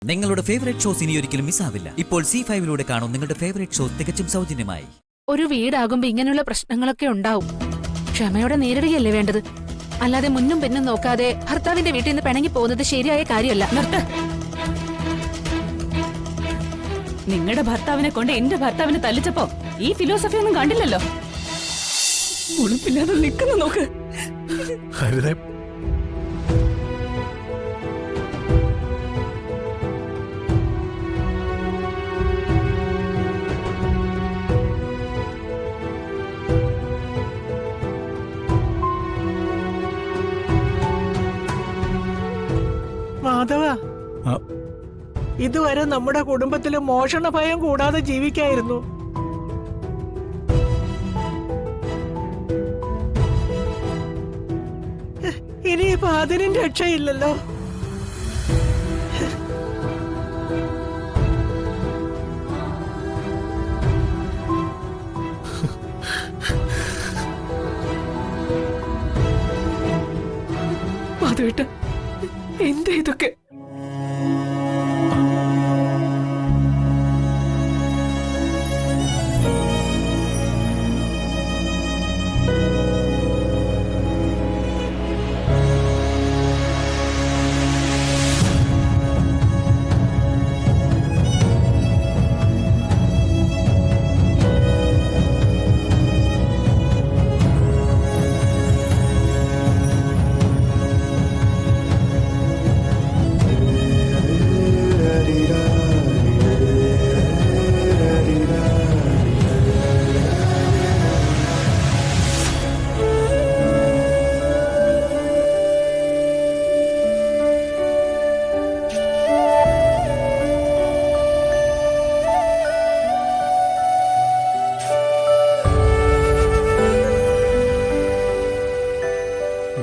നിങ്ങളുടെ favourite shows ഇനി ഒരിക്കലും മിസ്സാവില്ല. ഇപ്പോൾ C5 കാണും നിങ്ങളുടെ ഫേവറേറ്റ് ഷോസ് തികച്ചും സൗജന്യമായി. ഒരു വീടാകുമ്പോ ഇങ്ങനെയുള്ള പ്രശ്നങ്ങളൊക്കെ ഉണ്ടാവും. ക്ഷമയോടെ നേരിടുകയല്ലേ വേണ്ടത്. അല്ലാതെ മുന്നും പിന്നും നോക്കാതെ ഭർത്താവിന്റെ വീട്ടിൽ നിന്ന് പിണങ്ങി പോകുന്നത് ശരിയായ കാര്യമല്ല. നിർത്ത്. നിങ്ങളുടെ ഭർത്താവിനെ കൊണ്ട് എന്റെ ഭർത്താവിനെ തല്ലിച്ചപ്പോ ഈ ഫിലോസഫി ഒന്നും കണ്ടില്ലല്ലോ. ഉളുപ്പില്ലാതെ നിൽക്കുന്നു നോക്ക്. മാധവ, ഇതുവരെ നമ്മുടെ കുടുംബത്തില് മോഷണ ഭയം കൂടാതെ ജീവിക്കായിരുന്നു. ഇനിയിപ്പോ അതിനും രക്ഷയില്ലല്ലോ. മാധവേട്ട, എന്താ ഇതൊക്കെ?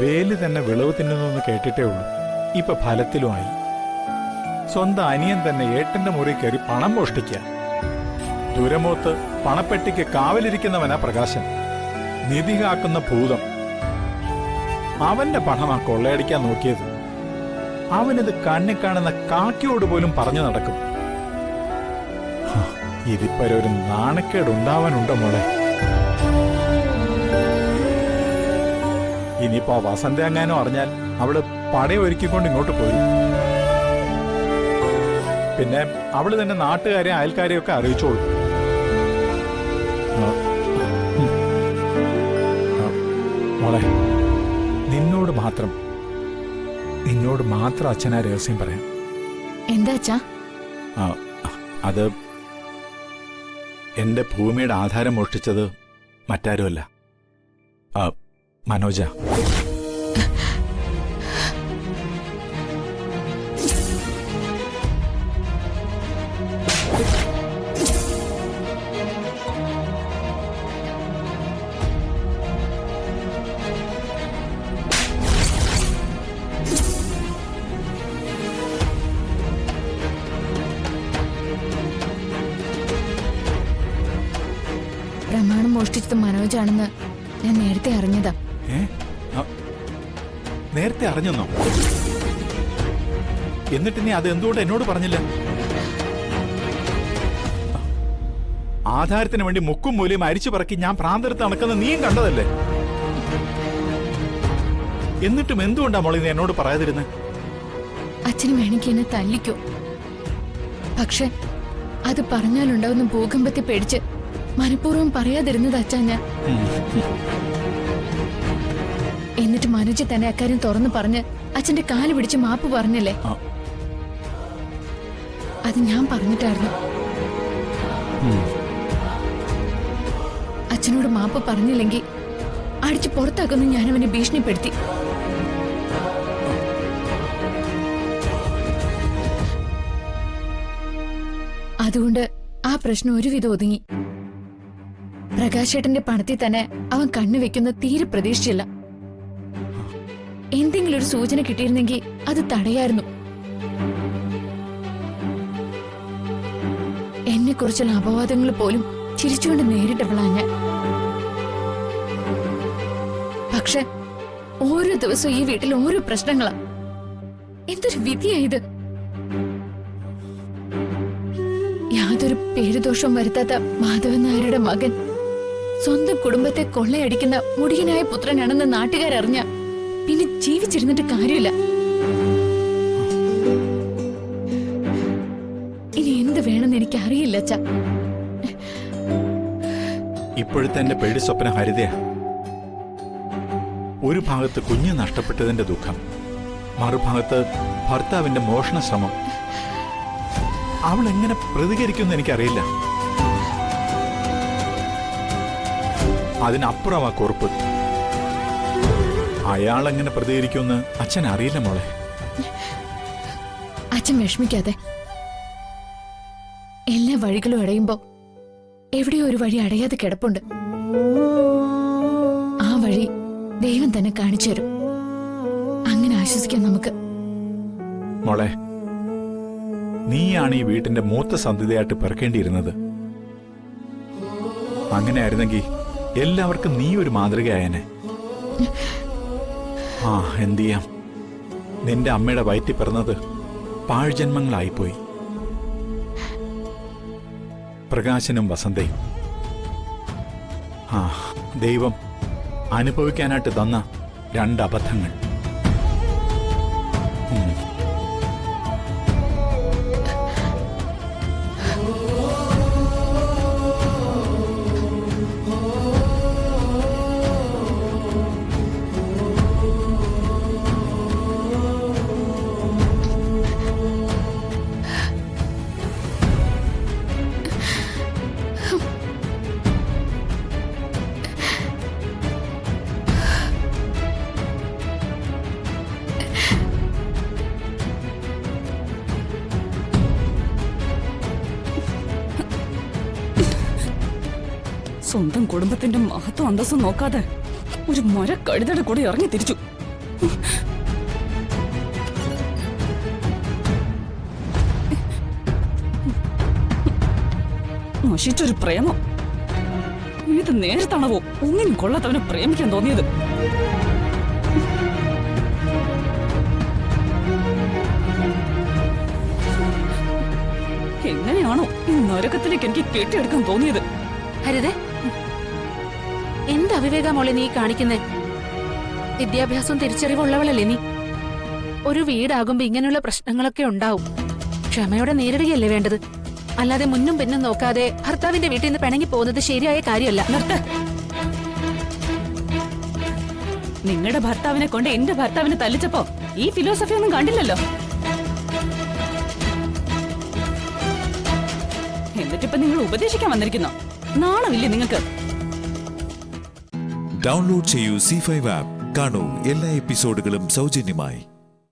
വേലി തന്നെ വിളവ് തിന്നുന്നു കേട്ടിട്ടേ ഉള്ളൂ. ഇപ്പൊ ഫലത്തിലുമായി. സ്വന്തം അനിയൻ തന്നെ ഏട്ടന്റെ മുറി കയറി പണം മോഷ്ടിക്കുക. ദുരമോത്ത് പണപ്പെട്ടിക്ക് കാവലിരിക്കുന്നവനാ പ്രകാശൻ. നിധി കാക്കുന്ന ഭൂതം. അവന്റെ പണമാ കൊള്ളയടിക്കാൻ നോക്കിയത്. അവനിത് കണ്ണിൽ കാണുന്ന കാക്കിയോട് പോലും പറഞ്ഞു നടക്കും. ഇതിപ്പൊരു നാണക്കേടുണ്ടാവാനുണ്ടോ മോളെ? ഇനിയിപ്പോ വസന്ത എങ്ങാനോ അറിഞ്ഞാൽ അവള് പടയൊരുക്കിക്കൊണ്ട് ഇങ്ങോട്ട് പോരും. പിന്നെ അവള് തന്നെ നാട്ടുകാരെയും അയൽക്കാരെയും ഒക്കെ അറിയിച്ചോളൂ. മോളെ, നിന്നോട് മാത്രം അച്ഛനാ രഹസ്യം പറയാം. എന്താ അച്ഛാ? അത് എന്റെ ഭൂമിയുടെ ആധാരം മോഷ്ടിച്ചത് മറ്റാരുമല്ല, മനോജ. പ്രമാണം മോഷ്ടിച്ചത് മനോജാണെന്ന് ഞാൻ നേരത്തെ അറിഞ്ഞതാ. നേരത്തെ അറിഞ്ഞെന്നോ? എന്നിട്ട് നീ അത് എന്തുകൊണ്ട് എന്നോട് പറഞ്ഞില്ല? ആധാരത്തിന് വേണ്ടി മുക്കും മൂലയും അരിച്ചു പറക്കി ഞാൻ പ്രാന്തരത്ത് നടക്കുന്ന നീയും കണ്ടതല്ലേ? എന്നിട്ടും എന്തുകൊണ്ടാ മോളി നീ എന്നോട് പറയാതിരുന്നത്? അച്ഛന് വേണമെങ്കിൽ എന്നെ തല്ലിക്കോ, പക്ഷെ അത് പറഞ്ഞാലുണ്ടാവുന്ന ഭൂകമ്പത്തെ പേടിച്ച് മനഃപൂർവ്വം പറയാതിരുന്നത് അച്ഛാ ഞാൻ. എന്നിട്ട് മനോജ് തന്നെ അക്കാര്യം തുറന്നു പറഞ്ഞ് അച്ഛന്റെ കാല് പിടിച്ച് മാപ്പ് പറഞ്ഞല്ലേ? അത് ഞാൻ പറഞ്ഞിട്ടായിരുന്നു. അച്ഛനോട് മാപ്പ് പറഞ്ഞില്ലെങ്കിൽ അടിച്ച് പുറത്താക്കുന്നു ഞാൻ അവനെ ഭീഷണിപ്പെടുത്തി. അതുകൊണ്ട് ആ പ്രശ്നം ഒരുവിധം ഒതുങ്ങി. പ്രകാശേട്ടന്റെ പണത്തിൽ തന്നെ അവൻ കണ്ണുവെക്കുന്ന തീരെ പ്രതീക്ഷിച്ചില്ല. എന്തെങ്കിലും ഒരു സൂചന കിട്ടിയിരുന്നെങ്കിൽ അത് തടയായിരുന്നു. എന്നെ കുറിച്ചുള്ള അപവാദങ്ങൾ പോലും ചിരിച്ചുകൊണ്ട് നേരിട്ടവളാ ഞാൻ. പക്ഷെ ഓരോ ദിവസവും ഈ വീട്ടിൽ ഓരോ പ്രശ്നങ്ങളാ. എന്തൊരു വിധിയായത്. യാതൊരു പേരുദോഷവും വരുത്താത്ത മാധവൻ നായരുടെ മകൻ സ്വന്തം കുടുംബത്തെ കൊള്ളയടിക്കുന്ന മുടിയനായ പുത്രനാണെന്ന് നാട്ടുകാരറിഞ്ഞ പിന്നെ ജീവിച്ചിരുന്നിട്ട് കാര്യമില്ല. ഇനി എന്ത് വേണമെന്ന് എനിക്ക് അറിയില്ല അച്ഛ. ഇപ്പോഴത്തെ എന്റെ പേടി സ്വപ്ന ഹരിതയാ. ഒരു ഭാഗത്ത് കുഞ്ഞ് നഷ്ടപ്പെട്ടതിന്റെ ദുഃഖം, മറുഭാഗത്ത് ഭർത്താവിന്റെ മോഷണ ശ്രമം. അവൾ എങ്ങനെ പ്രതികരിക്കുമെന്ന് എനിക്കറിയില്ല. അതിനപ്പുറമാ കുറുപ്പ്. അയാൾ എങ്ങനെ പ്രതികരിക്കുമെന്ന് അച്ഛൻ അറിയില്ല മോളെ. അച്ഛൻ വിഷമിക്കാതെ. എല്ലാ വഴികളും അടയുമ്പോ എവിടെയോ ഒരു വഴി അടയാതെ കിടപ്പുണ്ട്. ആ വഴി ദൈവം തന്നെ കാണിച്ചു തരും. അങ്ങനെ ആശ്വസിക്കാം നമുക്ക്. മോളെ, നീയാണ് ഈ വീട്ടിന്റെ മൂത്ത സന്ധിതയായിട്ട് പിറക്കേണ്ടിയിരുന്നത്. അങ്ങനെയായിരുന്നെങ്കിൽ എല്ലാവർക്കും നീ ഒരു മാതൃകയായനെ. ആ, എന്ത് ചെയ്യാം, നിന്റെ അമ്മയുടെ വയറ്റിൽ പിറന്നത് പാഴ്ജന്മങ്ങളായിപ്പോയി. പ്രകാശനും വസന്തയും ആ ദൈവം അനുഭവിക്കാനായിട്ട് തന്ന രണ്ട് അബദ്ധങ്ങൾ. സ്വന്തം കുടുംബത്തിന്റെ മഹത്വം അന്തസ്സും നോക്കാതെ ഒരു മരക്കഴുതയുടെ കൂടെ ഇറങ്ങി തിരിച്ചു. നശിച്ചൊരു പ്രേമം. ഇത് നേരത്താണവോ ഒന്നിനും കൊള്ളാത്തവനെ പ്രേമിക്കാൻ തോന്നിയത്? എങ്ങനെയാണോ ഈ നരകത്തിലേക്ക് എനിക്ക് കെട്ടിയെടുക്കാൻ തോന്നിയത്? ഹരിതേ, എന്ത് അവിവേക മോളെ നീ കാണിക്കുന്നേ? വിദ്യാഭ്യാസവും തിരിച്ചറിവുള്ളവളല്ലേ നീ? ഒരു വീടാകുമ്പോ ഇങ്ങനെയുള്ള പ്രശ്നങ്ങളൊക്കെ ഉണ്ടാവും. ക്ഷമയോടെ നേരിടുകയല്ലേ വേണ്ടത്. അല്ലാതെ മുന്നും പിന്നും നോക്കാതെ ഭർത്താവിന്റെ വീട്ടിൽ നിന്ന് പിണങ്ങി പോകുന്നത് ശരിയായ കാര്യമല്ല. നിർത്ത്. നിങ്ങളുടെ ഭർത്താവിനെ കൊണ്ട് എന്റെ ഭർത്താവിനെ തല്ലിച്ചപ്പോ ഈ ഫിലോസഫി ഒന്നും കണ്ടില്ലല്ലോ. എന്നിട്ടിപ്പോ നിങ്ങൾ ഉപദേശിക്കാൻ വന്നിരിക്കുന്നോ? നാണമില്ലേ നിങ്ങൾക്ക്? ഡൗൺലോഡ് ചെയ്യൂ C5 ആപ്പ്. കാണൂ എല്ലാ എപ്പിസോഡുകളും സൗജന്യമായി.